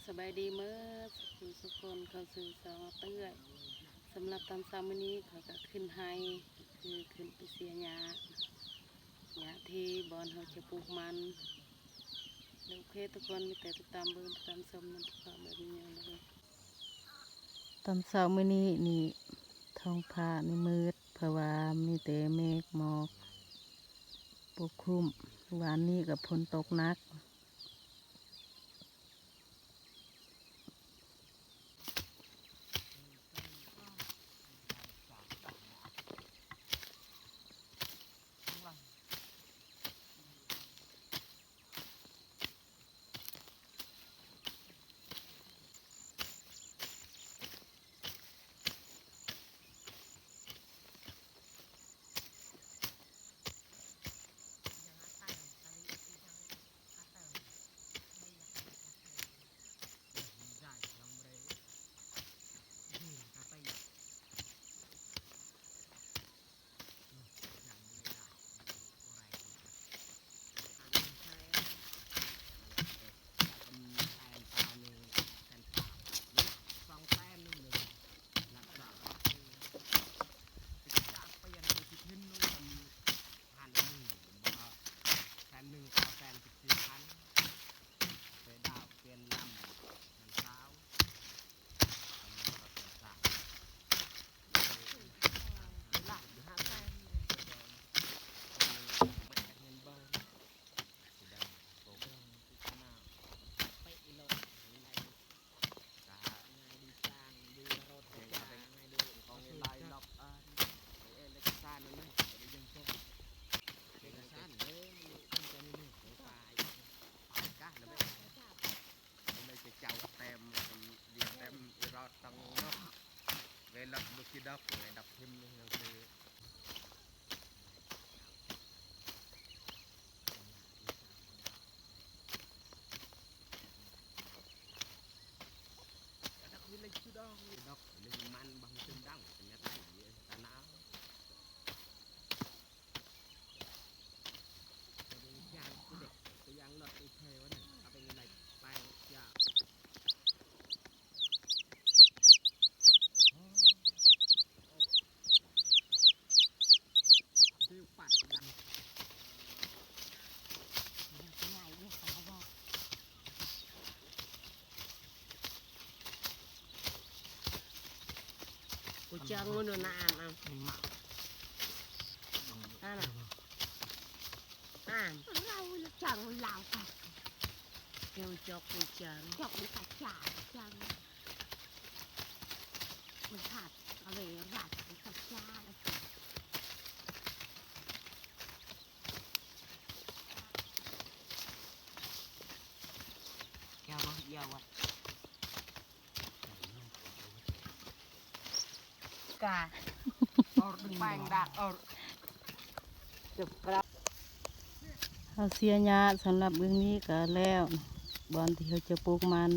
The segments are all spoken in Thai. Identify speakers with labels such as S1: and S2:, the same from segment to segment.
S1: สบายดีเมื่อสุขคนเขาสื่อสารเตื้อยสำหรับตอนเช้ามื้อนี้เขาก็ขึ้นให้คือขึ้นไปเสียหญ้าที่บอนเขาจะปลูกมันโอเคทุกคนมีแต่ติดตามเบิ่งติดตามชมน้ำพวกเขาแบบนี้เลยตอนเช้ามื้อนี้นี่ท้องฟ้านี่มืดเพราะว่ามีแต่เมฆหมอกปกคลุมวันนี้กับฝนตกหนัก
S2: Lọc được cái đập này đập thêm như thế đập lên chứ đâu đập lên man bằng chân đắng nhặt tay ta não cái giang lợt cái thề quá nàyเอาไปเงินไหนไปจ้า
S1: Jangan ngono naan am. Ana.
S3: Lau chẳng lau cả
S1: Kêu chọc đi chán.
S3: chọc đi cả chả chẳng mình thật ở về rạt đi cả cha đấy
S1: Kêu nó dầu à. Cả. Ở bang đạt ở. Chụpครับเขาเสียหญ้าสำหรับเรื่องนี้ก็แล้วบอนที่เขาจะปลูกมัน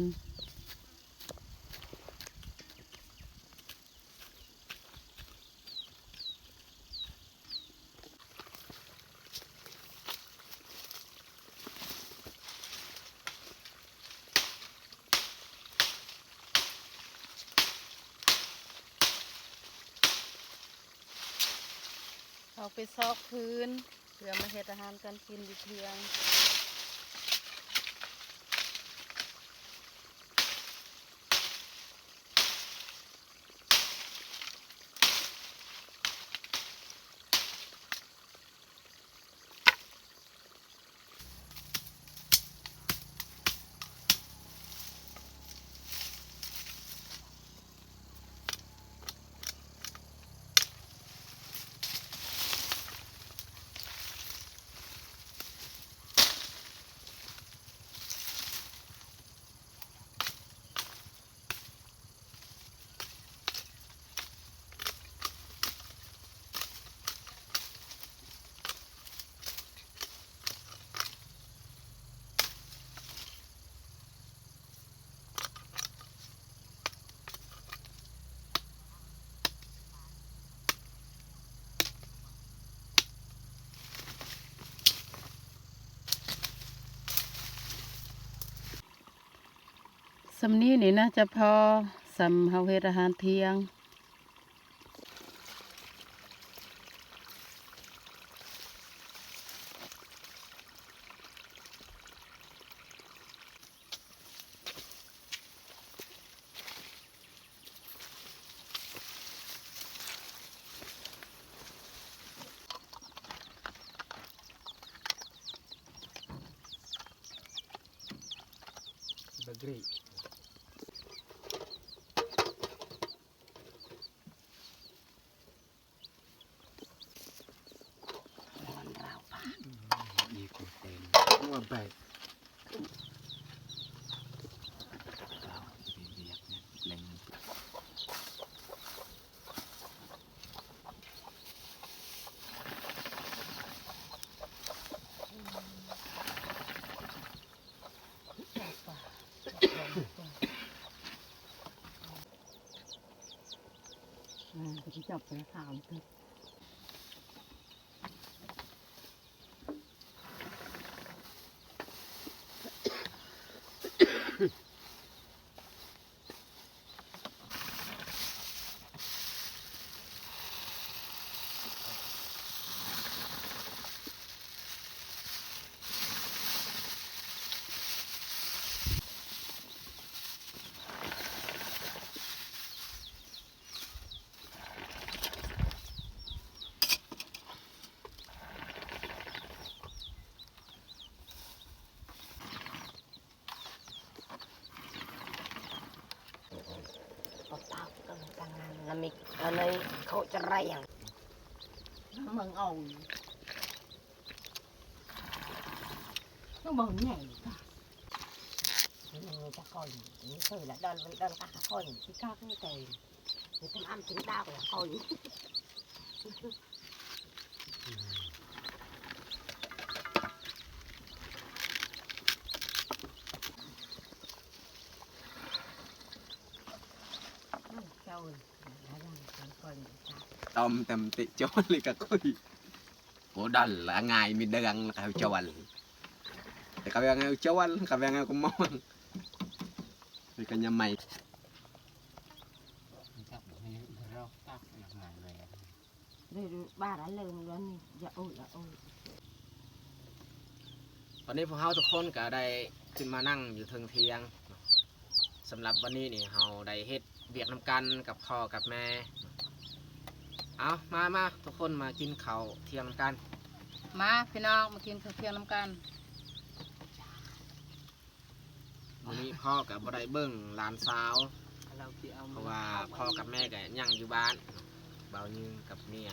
S1: เอาไปซอกพื้นเพื่อมาเฮ็ดอาหารการกินอยู่เที่ยง ำนี้นี่นะจะพอสำเฮาเฮ็ดอาหารเที่ยง
S2: เบเกอรี่ดีกว่าเต็มว่าไปเราเรียกเนี่ยเล็ง
S3: ไปที่จับไปข่าวคือ ก็ตากกันกันแล้วมีอะไรเขาจะไรอย่างมึงเอาnó bờ nhảy cả người ta coi những thời là đơn với đơn cả coi những cái các cái tề người ta ăn trứng đau là coi trời đã đang coi những cái
S2: Tom tầm tị chó lên cả coi của đần là ngày mình đang là cho anh thì cà phê ngay cháu anh cà phê ngay cũng mong thì cả nhà mày
S3: rồi ba đã lườm lên dạ ôi dạ ôi
S2: ตอนนี้พวกเราทุกคนก็ได้ขึ้นมานั่งอยู่เทิงเทียงสำหรับวันนี้นี่เราได้เฮ็ดเวียกน้ำกันกับพ่อกับแม่เอามาทุกคนมากินข้าวเที่ยงกัน
S1: มาพี่น้องมากินข้าวเที่ยงน้ำกัน
S2: วันนี้พ่อกับบ่ได้เบิ่งหลานสาวเพราะว่าพ่อกับแม่ก็ยังอยู่บ้านเบายืนกับเมีย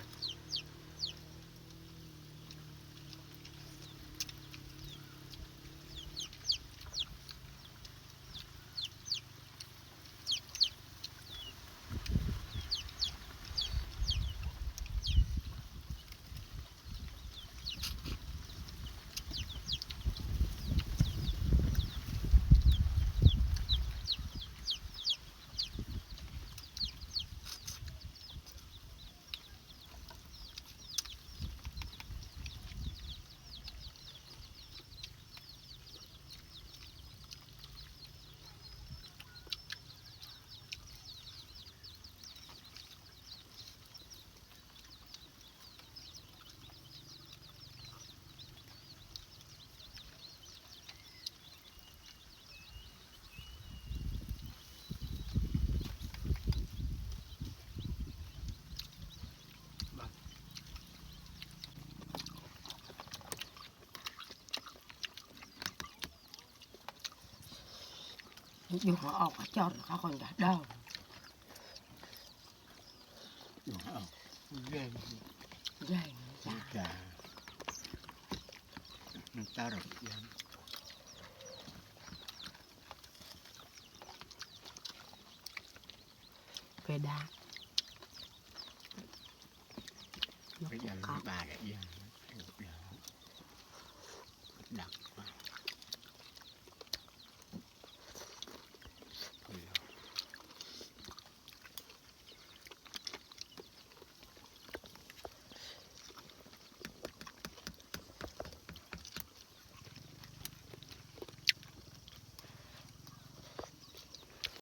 S3: dùng họ ọc ở chọnเขาcòn đã đau dày
S2: Dạ. Ta rồi.
S3: về đá
S2: Bây giờ bà lại đặt